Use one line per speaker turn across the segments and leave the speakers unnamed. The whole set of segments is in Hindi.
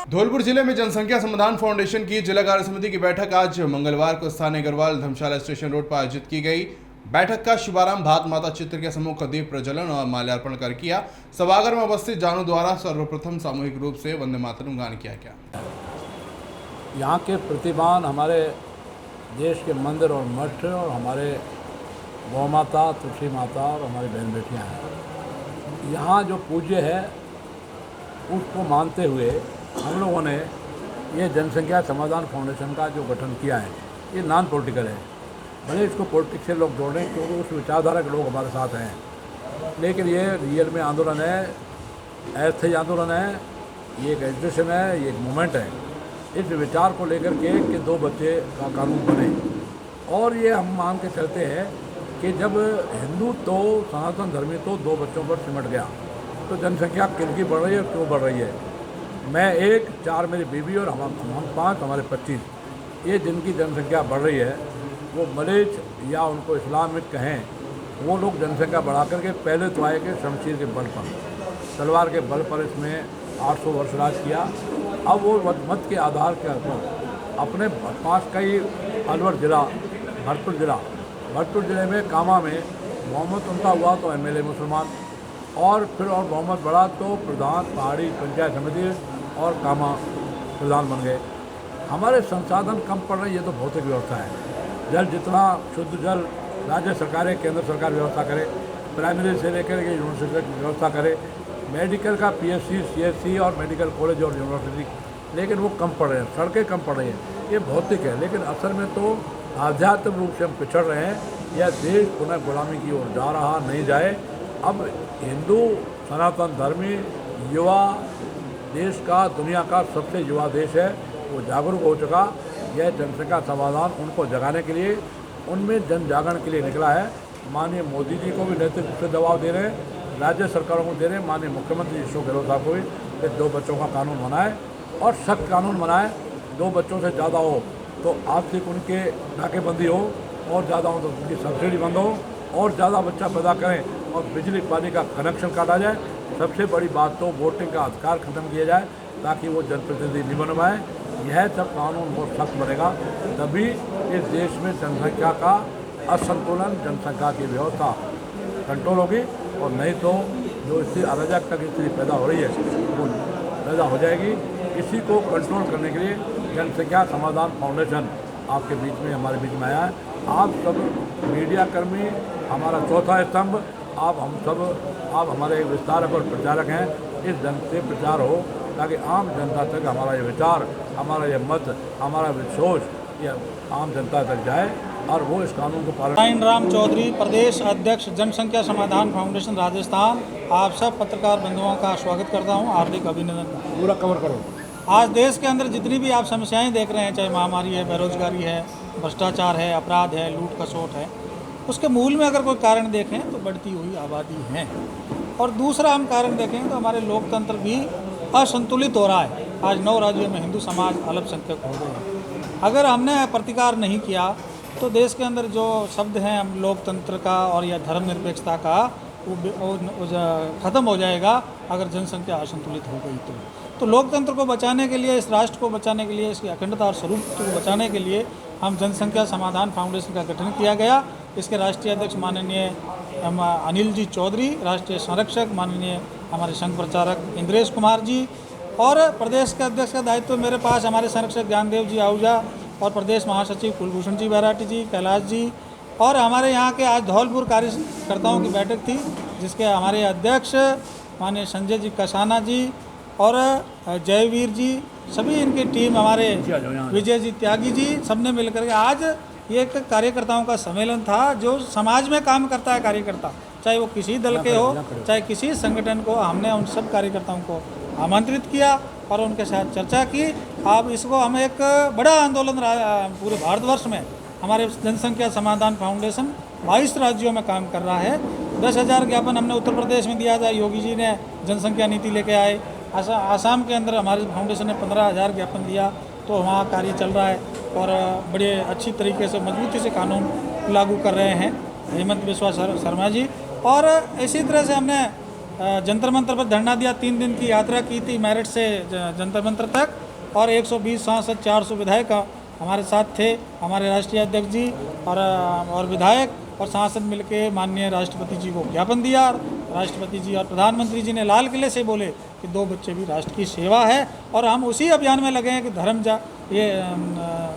धौलपुर जिले में जनसंख्या समाधान फाउंडेशन की जिला कार्य समिति की बैठक आज मंगलवार को स्थानीय अग्रवाल धर्मशाला स्टेशन रोड पर आयोजित की गई। बैठक का शुभारंभ भारत माता चित्र के सम्मुख दीप प्रज्वलन और माल्यार्पण कर किया। सभागार में उपस्थित जानू द्वारा सर्वप्रथम सामूहिक रूप से वंदे मातरम गान किया गया।
यहाँ के प्रतिभान हमारे देश के मंदिर और मठ और हमारे गौ माता, तुलसी माता और हमारी बहन बेटियाँ हैं। यहाँ जो पूज्य है उसको मानते हुए हम लोगों ने ये जनसंख्या समाधान फाउंडेशन का जो गठन किया है, ये नॉन पॉलिटिकल है। भले इसको पॉलिटिक्स से लोग जोड़ रहे हैं क्योंकि उस विचारधारा के लोग हमारे साथ हैं, लेकिन ये रियल में आंदोलन है, अस्थायी आंदोलन है, ये एक एजुकेशन है, ये एक मूवमेंट है। इस विचार को लेकर के 2 बच्चे का कानून बने और ये हम मान के चलते हैं कि जब हिंदू तो सनातन धर्मी तो 2 बच्चों पर सिमट गया तो जनसंख्या किनकी बढ़ रही है और क्यों बढ़ रही है। मैं 1, 4 मेरी बीवी और हम 5, हमारे 25, ये जिनकी जनसंख्या बढ़ रही है वो मलेच या उनको इस्लामिक कहें, वो लोग जनसंख्या बढ़ा करके पहले तो आए कि शमशीर के बल पर, तलवार के बल पर इसमें 800 वर्ष राज किया। अब वो मत के आधार के ऊपर अपने पास का ही अलवर जिला, भरतपुर जिले में कामा में मोहम्मद उनका हुआ तो MLA मुसलमान, और फिर और मोहम्मद बढ़ा तो प्रधान पहाड़ी पंचायत समिति और कामा प्रधान बन गए। हमारे संसाधन कम पड़ रहे, ये तो भौतिक व्यवस्था है। जल जितना शुद्ध जल राज्य सरकारें, केंद्र सरकार व्यवस्था करे, प्राइमरी से लेकर के यूनिवर्सिटी की व्यवस्था करे, मेडिकल का PSC, CSC और मेडिकल कॉलेज और यूनिवर्सिटी, लेकिन वो कम पड़ रहे हैं, सड़कें कम पड़ रही हैं। ये भौतिक है, लेकिन असल में तो आध्यात्मिक रूप से हम पिछड़ रहे हैं। यह देश पुनः गुलामी की ओर जा रहा, नहीं जाए। अब हिंदू सनातन धर्मी युवा देश का, दुनिया का सबसे युवा देश है, वो जागरूक हो चुका। यह जनसंख्या समाधान उनको जगाने के लिए, उनमें जन जागरण के लिए निकला है। माननीय मोदी जी को भी नैतिक रूप से दबाव दे रहे हैं, राज्य सरकारों को दे रहे हैं, माननीय मुख्यमंत्री अशोक गहलोत साहब को भी कि 2 बच्चों का कानून बनाए और सख्त कानून बनाए। 2 बच्चों से ज़्यादा हो तो आर्थिक उनके नाकेबंदी हो, और ज़्यादा हो तो उनकी सब्सिडी बंद हो, और ज़्यादा बच्चा पैदा करें और बिजली पानी का कनेक्शन काटा जाए। सबसे बड़ी बात तो वोटिंग का अधिकार खत्म किया जाए ताकि वो जनप्रतिनिधि नहीं बन पाए। यह सब कानून बहुत सख्त बनेगा, तभी इस देश में जनसंख्या का असंतुलन, जनसंख्या की व्यवस्था कंट्रोल होगी, और नहीं तो जो स्थिति अराजकता की स्थिति पैदा हो रही है वो पैदा हो जाएगी। इसी को कंट्रोल करने के लिए जनसंख्या समाधान फाउंडेशन आपके बीच में, हमारे बीच में आया है। आप सब मीडिया कर्मी, हमारा चौथा स्तंभ, आप हमारे विस्तारक और प्रचारक हैं। इस ढंग से प्रचार हो ताकि आम जनता तक हमारा ये विचार, हमारा ये मत, हमारा सोच ये आम जनता तक जाए और वो इस कानून को पालन।
नारायण राम चौधरी, प्रदेश अध्यक्ष जनसंख्या समाधान फाउंडेशन राजस्थान। आप सब पत्रकार बंधुओं का स्वागत करता हूं, हार्दिक अभिनंदन।
पूरा कवर करो।
आज देश के अंदर जितनी भी आप समस्याएं देख रहे हैं, चाहे महामारी है, बेरोजगारी है, भ्रष्टाचार है, अपराध है, लूट खसोट है, उसके मूल में अगर कोई कारण देखें तो बढ़ती हुई आबादी है। और दूसरा हम कारण देखें तो हमारे लोकतंत्र भी असंतुलित हो रहा है। आज 9 राज्यों में हिंदू समाज अल्पसंख्यक हो गए हैं। अगर हमने प्रतिकार नहीं किया तो देश के अंदर जो शब्द हैं हम लोकतंत्र का और या धर्मनिरपेक्षता का, वो ख़त्म हो जाएगा अगर जनसंख्या असंतुलित हो गई तो लोकतंत्र को बचाने के लिए, इस राष्ट्र को बचाने के लिए, इसकी अखंडता और स्वरूप को बचाने के लिए हम जनसंख्या समाधान फाउंडेशन का गठन किया गया। इसके राष्ट्रीय अध्यक्ष माननीय अनिल जी चौधरी, राष्ट्रीय संरक्षक माननीय हमारे संघ प्रचारक इंद्रेश कुमार जी, और प्रदेश के अध्यक्ष का दायित्व मेरे पास हमारे संरक्षक ज्ञानदेव जी आहूजा, और प्रदेश महासचिव कुलभूषण जी बैराटी जी, कैलाश जी, और हमारे यहाँ के आज धौलपुर कार्यकर्ताओं की बैठक थी जिसके हमारे अध्यक्ष माननीय संजय जी कसाना जी और जयवीर जी, सभी इनकी टीम, हमारे विजय जी त्यागी जी, सबने मिलकर के आज ये एक कार्यकर्ताओं का सम्मेलन था। जो समाज में काम करता है कार्यकर्ता, चाहे वो किसी दल के हो, चाहे किसी संगठन को, हमने उन सब कार्यकर्ताओं को आमंत्रित किया और उनके साथ चर्चा की। अब इसको हम एक बड़ा आंदोलन पूरे भारतवर्ष में, हमारे जनसंख्या समाधान फाउंडेशन 22 राज्यों में काम कर रहा है। 10,000 ज्ञापन हमने उत्तर प्रदेश में दिया था, योगी जी ने जनसंख्या नीति लेके आए। आसाम के अंदर हमारे फाउंडेशन ने 15,000 ज्ञापन दिया, तो वहाँ कार्य चल रहा है और बड़े अच्छी तरीके से, मजबूती से कानून लागू कर रहे हैं हेमंत बिस्वा शर्मा जी। और इसी तरह से हमने जंतर मंतर पर धरना दिया, 3 दिन की यात्रा की थी मेरठ से जंतर मंतर तक, और 120 सांसद 400 विधायक हमारे साथ थे। हमारे राष्ट्रीय अध्यक्ष जी और विधायक और सांसद मिलके माननीय राष्ट्रपति जी को ज्ञापन दिया। राष्ट्रपति जी और प्रधानमंत्री जी ने लाल किले से बोले कि 2 बच्चे भी राष्ट्र की सेवा है, और हम उसी अभियान में लगे हैं कि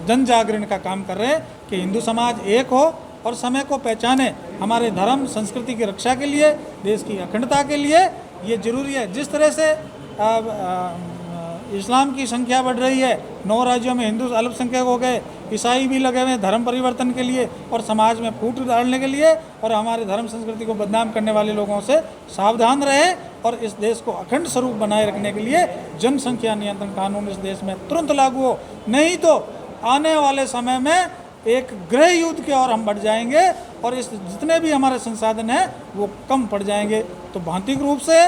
जन जागरण का काम कर रहे हैं कि हिंदू समाज एक हो और समय को पहचाने। हमारे धर्म संस्कृति की रक्षा के लिए, देश की अखंडता के लिए ये जरूरी है। जिस तरह से इस्लाम की संख्या बढ़ रही है, 9 राज्यों में हिंदू अल्पसंख्यक हो गए, ईसाई भी लगे हुए धर्म परिवर्तन के लिए और समाज में फूट डालने के लिए, और हमारे धर्म संस्कृति को बदनाम करने वाले लोगों से सावधान रहे और इस देश को अखंड स्वरूप बनाए रखने के लिए जनसंख्या नियंत्रण कानून इस देश में तुरंत लागू हो, नहीं तो आने वाले समय में एक गृह युद्ध की ओर हम बढ़ जाएंगे और इस जितने भी हमारे संसाधन हैं वो कम पड़ जाएंगे। तो भौतिक रूप से